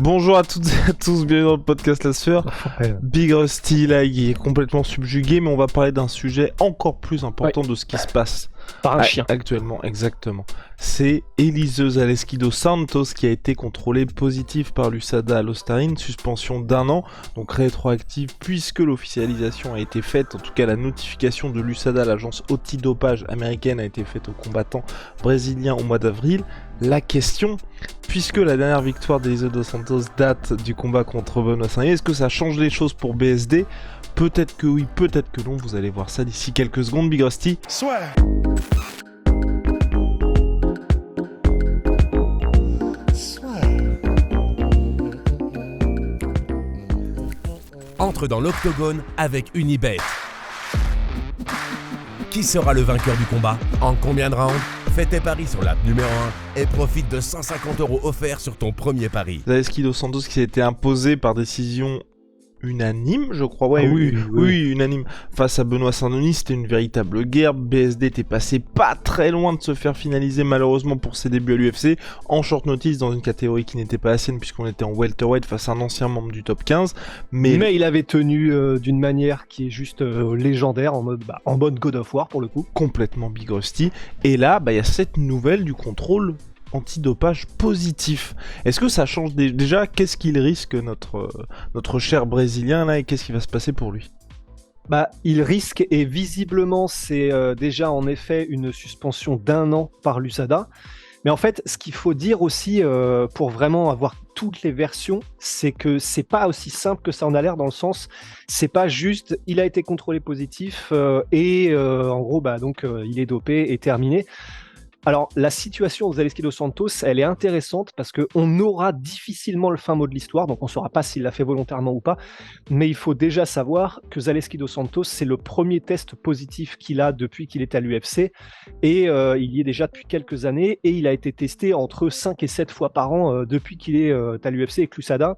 Bonjour à toutes et à tous, bienvenue dans le podcast La Sphère. Big Rusty là, il est complètement subjugué, mais on va parler d'un sujet encore plus important de ce qui se passe par un chien. Actuellement, exactement. C'est Eliseu Zaleski dos Santos qui a été contrôlé positif par l'USADA à l'Ostarine, suspension d'1 an, donc rétroactive puisque l'officialisation a été faite, en tout cas la notification de l'USADA, l'agence antidopage américaine, a été faite aux combattants brésiliens au mois d'avril. La question, puisque la dernière victoire d'Eliseu dos Santos date du combat contre Benoît Saint-Denis, est-ce que ça change les choses pour BSD ? Peut-être que oui, peut-être que non, vous allez voir ça d'ici quelques secondes, Big Rusty. Soit. Entre dans l'octogone avec Unibet. Qui sera le vainqueur du combat ? En combien de rounds ? Fais tes paris sur l'app numéro 1 et profite de 150 € offerts sur ton premier pari. Zaleski dos Santos qui a été imposé par décision unanime, je crois. Ouais, oui, unanime. Face à Benoît Saint-Denis, c'était une véritable guerre. BSD était passé pas très loin de se faire finaliser, malheureusement, pour ses débuts à l'UFC, en short notice, dans une catégorie qui n'était pas la sienne, puisqu'on était en welterweight face à un ancien membre du top 15. Mais il avait tenu d'une manière qui est juste légendaire, en mode God of War, pour le coup. Complètement Big Rusty. Et là, il y a cette nouvelle du contrôle antidopage positif. Est-ce que ça change déjà, qu'est-ce qu'il risque notre cher Brésilien là, et qu'est-ce qui va se passer pour lui ? Il risque, et visiblement c'est déjà en effet une suspension d'1 an par l'USADA. Mais en fait, ce qu'il faut dire aussi pour vraiment avoir toutes les versions, c'est que c'est pas aussi simple que ça en a l'air, dans le sens, c'est pas juste il a été contrôlé positif et en gros il est dopé et terminé. Alors, la situation de Zaleski dos Santos, elle est intéressante parce qu'on aura difficilement le fin mot de l'histoire, donc on ne saura pas s'il l'a fait volontairement ou pas, mais il faut déjà savoir que Zaleski dos Santos, c'est le premier test positif qu'il a depuis qu'il est à l'UFC, et il y est déjà depuis quelques années, et il a été testé entre 5 et 7 fois par an depuis qu'il est à l'UFC et que l'USADA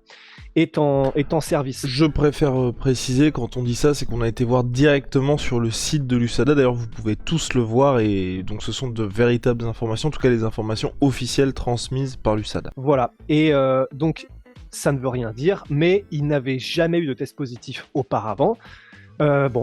est en service. Je préfère préciser, quand on dit ça, c'est qu'on a été voir directement sur le site de l'USADA, d'ailleurs vous pouvez tous le voir, et donc ce sont de véritables informations, en tout cas les informations officielles transmises par l'USADA. Voilà, et donc ça ne veut rien dire, mais il n'avait jamais eu de test positif auparavant.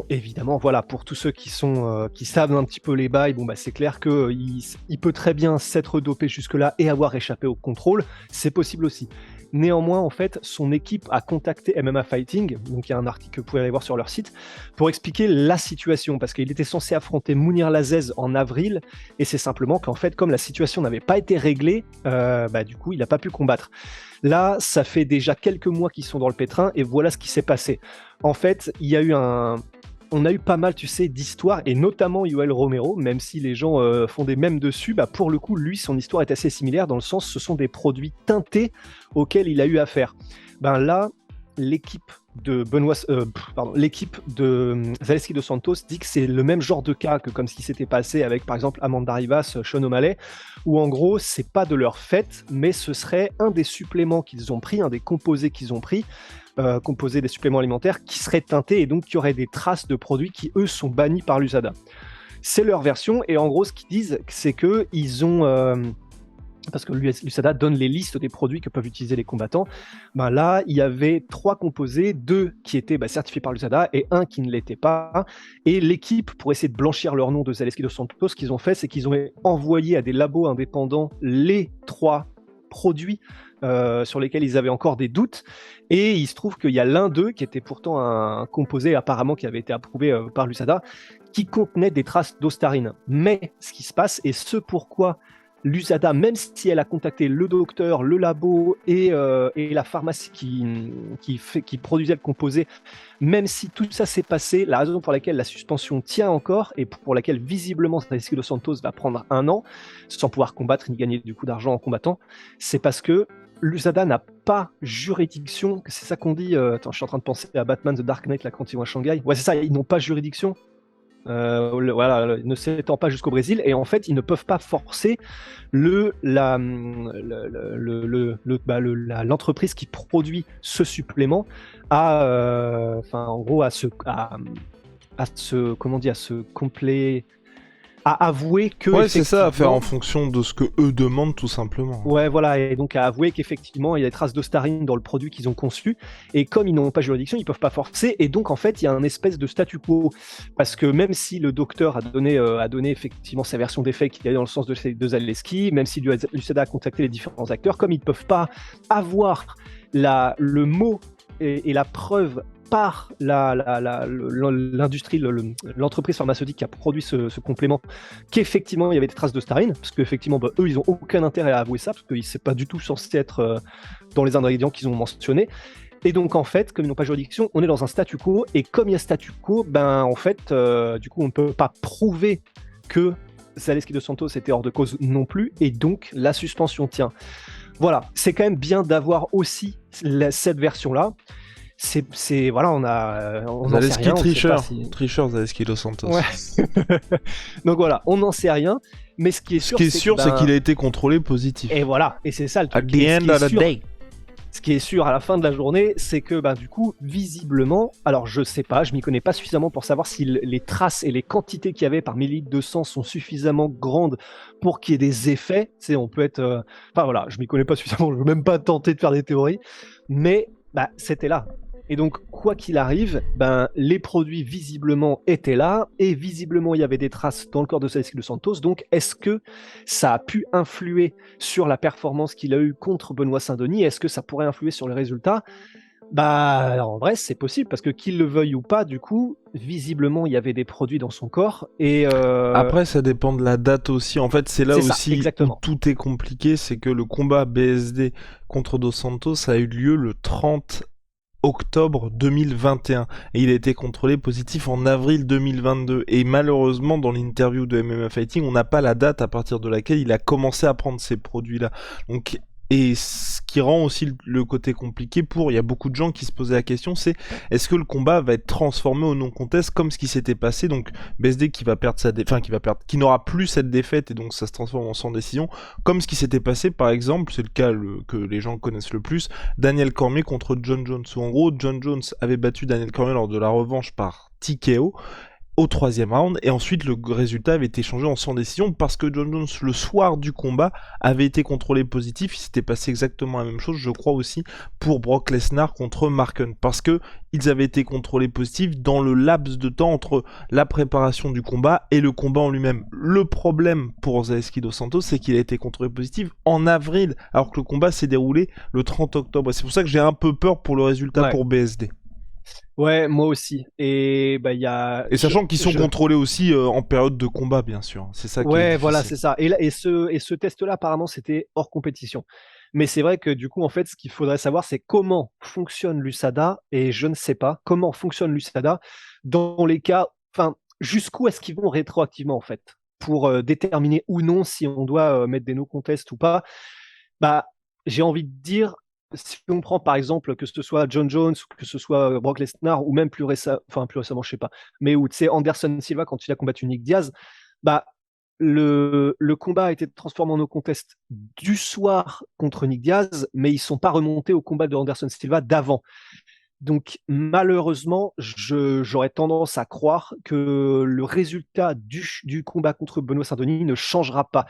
Évidemment, voilà, pour tous ceux qui savent un petit peu les bails, c'est clair qu'il peut très bien s'être dopé jusque-là et avoir échappé au contrôle, c'est possible aussi. Néanmoins, en fait, son équipe a contacté MMA Fighting, donc il y a un article que vous pouvez aller voir sur leur site, pour expliquer la situation, parce qu'il était censé affronter Mounir Lazzez en avril, et c'est simplement qu'en fait, comme la situation n'avait pas été réglée, du coup, il n'a pas pu combattre. Là, ça fait déjà quelques mois qu'ils sont dans le pétrin, et voilà ce qui s'est passé. En fait, on a eu pas mal, d'histoires, et notamment Yoel Romero, même si les gens font des mèmes dessus, pour le coup, lui, son histoire est assez similaire, dans le sens, ce sont des produits teintés auxquels il a eu affaire. Là, l'équipe de Zaleski dos Santos dit que c'est le même genre de cas que comme ce qui s'était passé avec, par exemple, Amanda Rivas, Sean O'Malley, où en gros, c'est pas de leur fait, mais ce serait un des suppléments qu'ils ont pris, un des composés qu'ils ont pris, composés des suppléments alimentaires, qui seraient teintés et donc qui auraient des traces de produits qui, eux, sont bannis par l'USADA. C'est leur version, et en gros, ce qu'ils disent, c'est qu'ils ont... parce que l'USADA donne les listes des produits que peuvent utiliser les combattants. Là, il y avait 3 composés, 2 qui étaient certifiés par l'USADA et 1 qui ne l'était pas. Et l'équipe, pour essayer de blanchir leur nom de Zaleski dos Santos, ce qu'ils ont fait, c'est qu'ils ont envoyé à des labos indépendants les 3 produits sur lesquels ils avaient encore des doutes, et il se trouve qu'il y a l'un d'eux, qui était pourtant un composé apparemment qui avait été approuvé par l'USADA, qui contenait des traces d'ostarine. Mais ce qui se passe, et ce pourquoi l'USADA, même si elle a contacté le docteur, le labo et la pharmacie qui produisait le composé, même si tout ça s'est passé, la raison pour laquelle la suspension tient encore et pour laquelle visiblement Zaleski dos Santos va prendre 1 an sans pouvoir combattre ni gagner du coup d'argent en combattant, c'est parce que l'USADA n'a pas juridiction, c'est ça qu'on dit, je suis en train de penser à Batman The Dark Knight là, quand ils vont à Shanghai, ouais c'est ça, ils n'ont pas juridiction, ne s'étend pas jusqu'au Brésil, et en fait ils ne peuvent pas forcer l'entreprise qui produit ce supplément à se à avouer que Ouais, c'est ça, à faire en effectivement, fonction de ce que eux demandent, tout simplement. ouais, voilà, et donc à avouer qu'effectivement, il y a des traces d'ostarine dans le produit qu'ils ont conçu, et comme ils n'ont pas juridiction, ils peuvent pas forcer, et donc en fait, il y a un espèce de statu quo, parce que même si le docteur a donné effectivement sa version des faits qui allait dans le sens de Zaleski, même si l'USADA a contacté les différents acteurs, comme ils ne peuvent pas avoir le mot et la preuve par l'industrie, l'entreprise pharmaceutique qui a produit ce complément, qu'effectivement il y avait des traces de starine, parce qu'effectivement eux ils ont aucun intérêt à avouer ça, parce que c'est pas du tout censé être dans les ingrédients qu'ils ont mentionnés. Et donc en fait, comme ils n'ont pas juridiction, on est dans un statu quo, et comme il y a statu quo, ben en fait, du coup on ne peut pas prouver que Zaleski dos Santos était hors de cause non plus, et donc la suspension tient. Voilà, c'est quand même bien d'avoir aussi cette version-là. Voilà, on n'en sait Zaleski rien, on sait pas tricheur, si... tricheur Zaleski dos Santos. Ouais. Donc voilà, on n'en sait rien, mais ce qui est Ce sûr, qui est sûr, c'est qu'il a été contrôlé positif. et voilà, et c'est ça le At truc. the Et end of the day. ce qui est sûr à la fin de la journée, c'est que du coup, visiblement, alors je sais pas, je m'y connais pas suffisamment pour savoir si les traces et les quantités qu'il y avait par millilitre de sang sont suffisamment grandes pour qu'il y ait des effets. Tu sais, on peut être, enfin voilà, je m'y connais pas suffisamment, je veux même pas tenter de faire des théories, mais c'était là. Et donc, quoi qu'il arrive, les produits visiblement étaient là, et visiblement il y avait des traces dans le corps de Zaleski dos Santos. Donc, est-ce que ça a pu influer sur la performance qu'il a eue contre Benoît Saint-Denis? Est-ce que ça pourrait influer sur les résultats? En vrai, c'est possible, parce que qu'il le veuille ou pas, du coup, visiblement, il y avait des produits dans son corps, et Après, ça dépend de la date aussi. En fait, c'est là c'est ça, aussi où exactement. tout est compliqué, c'est que le combat BSD contre Dos Santos a eu lieu le 30 octobre 2021 et il a été contrôlé positif en avril 2022, et malheureusement dans l'interview de MMA Fighting on n'a pas la date à partir de laquelle il a commencé à prendre ces produits là, donc, et ce qui rend aussi le côté compliqué il y a beaucoup de gens qui se posaient la question, c'est est-ce que le combat va être transformé au non-contest comme ce qui s'était passé, donc BSD qui va perdre qui n'aura plus cette défaite et donc ça se transforme en sans décision, comme ce qui s'était passé par exemple, c'est le cas que les gens connaissent le plus, Daniel Cormier contre John Jones, où en gros John Jones avait battu Daniel Cormier lors de la revanche par TKO au troisième round, et ensuite le résultat avait été changé en sans décision parce que John Jones le soir du combat avait été contrôlé positif. Il s'était passé exactement la même chose, je crois aussi, pour Brock Lesnar contre Mark Hunt, parce que ils avaient été contrôlés positifs dans le laps de temps entre la préparation du combat et le combat en lui-même. Le problème pour Zaleski dos Santos, c'est qu'il a été contrôlé positif en avril, alors que le combat s'est déroulé le 30 octobre. C'est pour ça que j'ai un peu peur pour le résultat pour BSD. Ouais, moi aussi. Et il y a. Et sachant qu'ils sont contrôlés aussi en période de combat, bien sûr. C'est ça qui est difficile. Voilà, c'est ça. Et ce test-là, apparemment, c'était hors compétition. Mais c'est vrai que du coup, en fait, ce qu'il faudrait savoir, c'est comment fonctionne l'USADA, et je ne sais pas comment fonctionne l'USADA dans les cas. Enfin, jusqu'où est-ce qu'ils vont rétroactivement, en fait, pour déterminer ou non si on doit mettre des no-contests ou pas. J'ai envie de dire, si on prend par exemple que ce soit John Jones, ou que ce soit Brock Lesnar, ou même plus récemment, je sais pas, mais où tu sais Anderson Silva quand il a combattu Nick Diaz, le combat a été transformé en no contest du soir contre Nick Diaz, mais ils sont pas remontés au combat de Anderson Silva d'avant. Donc malheureusement, j'aurais tendance à croire que le résultat du combat contre Benoît Saint-Denis ne changera pas.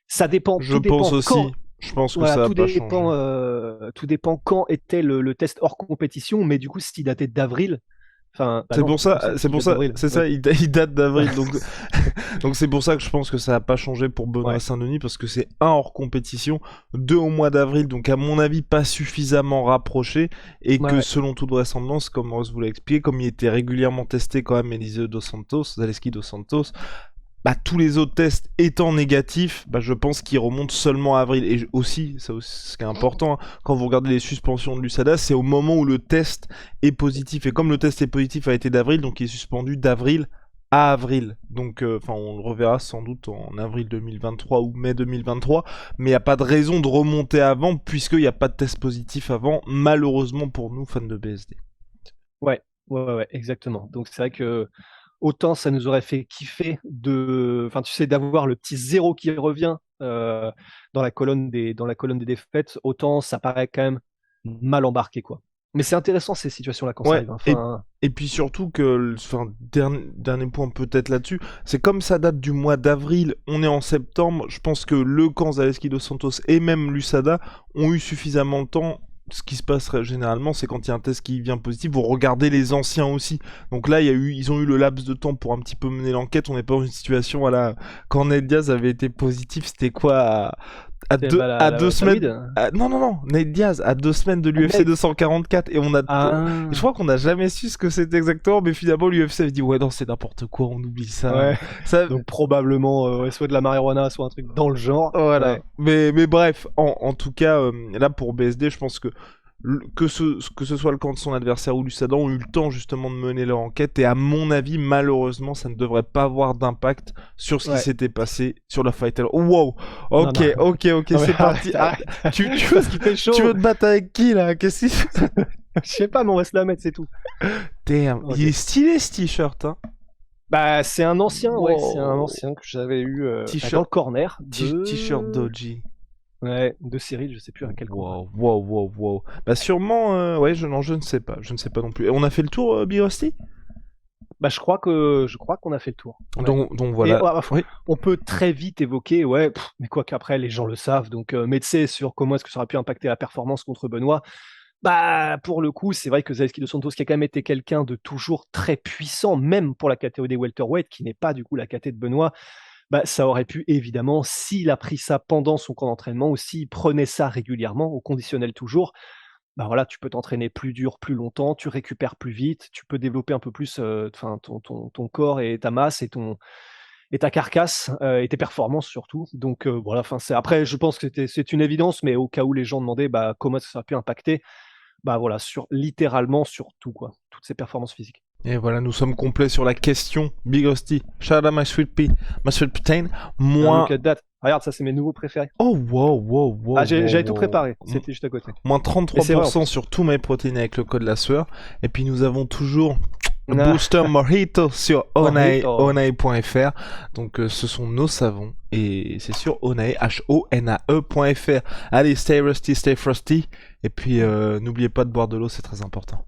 Ça dépend, Je tout dépend pense aussi. quand. Je pense que Voilà, ça va tout pas dépend, changer. tout dépend quand était le test hors compétition, mais du coup, s'il datait d'avril, c'est non, pour ça, il date d'avril. c'est ça, il date d'avril, donc donc c'est pour ça que je pense que ça va pas changer pour Benoît Saint-Denis, parce que c'est un hors compétition, deux au mois d'avril, donc à mon avis pas suffisamment rapproché, et que selon toute vraisemblance, comme Rose vous l'a expliqué, comme il était régulièrement testé quand même Zaleski dos Santos, tous les autres tests étant négatifs, je pense qu'ils remontent seulement à avril. Et aussi, ça aussi, ce qui est important, hein, quand vous regardez les suspensions de l'USADA, c'est au moment où le test est positif. Et comme le test est positif a été d'avril, donc il est suspendu d'avril à avril. Donc, on le reverra sans doute en avril 2023 ou mai 2023. Mais il n'y a pas de raison de remonter avant, puisqu'il n'y a pas de test positif avant, malheureusement pour nous, fans de BSD. Ouais, exactement. Donc c'est vrai que autant ça nous aurait fait kiffer d'avoir le petit zéro qui revient dans la colonne des défaites, autant ça paraît quand même mal embarqué, quoi. Mais c'est intéressant ces situations-là quand ça Ouais, arrive. Enfin, et puis surtout que, enfin, dernier point peut-être là-dessus, c'est comme ça date du mois d'avril, on est en septembre, je pense que le camp Zaleski dos Santos et même l'USADA ont eu suffisamment de temps. Ce qui se passerait généralement, c'est quand il y a un test qui vient positif, vous regardez les anciens aussi. Donc là, ils ont eu le laps de temps pour un petit peu mener l'enquête. On n'est pas dans une situation, voilà, quand Ned Diaz avait été positif, c'était quoi à c'est deux, bah, à la 2 semaines. thyroïde. Non, Ned Diaz, à 2 semaines de l'UFC Ned. 244, et on a. Ah, Je crois qu'on n'a jamais su ce que c'était exactement, mais finalement l'UFC avait dit ouais non c'est n'importe quoi, on oublie ça. ouais. Ça Donc probablement ouais, soit de la marijuana, soit un truc dans le genre. voilà. Ouais. Mais bref, en tout cas là pour BSD, je pense que que ce soit le camp de son adversaire ou l'USADA ont eu le temps justement de mener leur enquête, et à mon avis malheureusement ça ne devrait pas avoir d'impact sur ce qui Ouais. s'était passé sur la Fight. Wow. Ok, Non, non. ok, Non, mais c'est parti. arrête, Ah, tu veux, Parce qu'il fait chaud. tu veux te battre avec qui là? Qu'est-ce que Je sais pas, mais on va se la mettre, c'est tout. Damn, Ok. il est stylé ce t-shirt hein. Bah, c'est un ancien, ouais, Wow. c'est un ancien que j'avais eu T-shirt. dans le corner de... T-shirt Doji. Ouais, de Cyril, je sais plus à quel combat. Wow. Bah sûrement, ouais, je ne sais pas, non plus. Et on a fait le tour, Big Rusty? Bah, je crois qu'on a fait le tour. Ouais. Donc voilà. Et, Oui. on peut très vite évoquer, ouais, mais quoi qu'après, les gens le savent, donc Metsé sur comment est-ce que ça aurait pu impacter la performance contre Benoît. Bah, pour le coup, c'est vrai que Zaleski dos Santos, qui a quand même été quelqu'un de toujours très puissant, même pour la catégorie des welterweight, qui n'est pas du coup la caté de Benoît, bah, ça aurait pu évidemment, s'il a pris ça pendant son camp d'entraînement, ou s'il prenait ça régulièrement, au conditionnel toujours, bah voilà, tu peux t'entraîner plus dur, plus longtemps, tu récupères plus vite, tu peux développer un peu plus ton corps et ta masse et ta carcasse et tes performances surtout. Donc voilà, après, je pense que c'est une évidence, mais au cas où les gens demandaient bah, comment ça a pu impacter, bah voilà, littéralement sur tout, quoi, toutes ces performances physiques. Et voilà, nous sommes complets sur la question. Big Rusty, shout out my sweet pea, my sweet protein. Moi. Look at that. Regarde, ça c'est mes nouveaux préférés. Oh wow. J'avais tout préparé, c'était juste à côté. Moins Mais c'est vrai, en 33% plus. sur tous mes protéines avec le code la sueur. Et puis nous avons toujours le Ah. Booster Mojito sur Mojito. onae.fr. Donc ce sont nos savons et c'est sur onae, HONAE.fr. Allez, stay rusty, stay frosty. Et puis n'oubliez pas de boire de l'eau, c'est très important.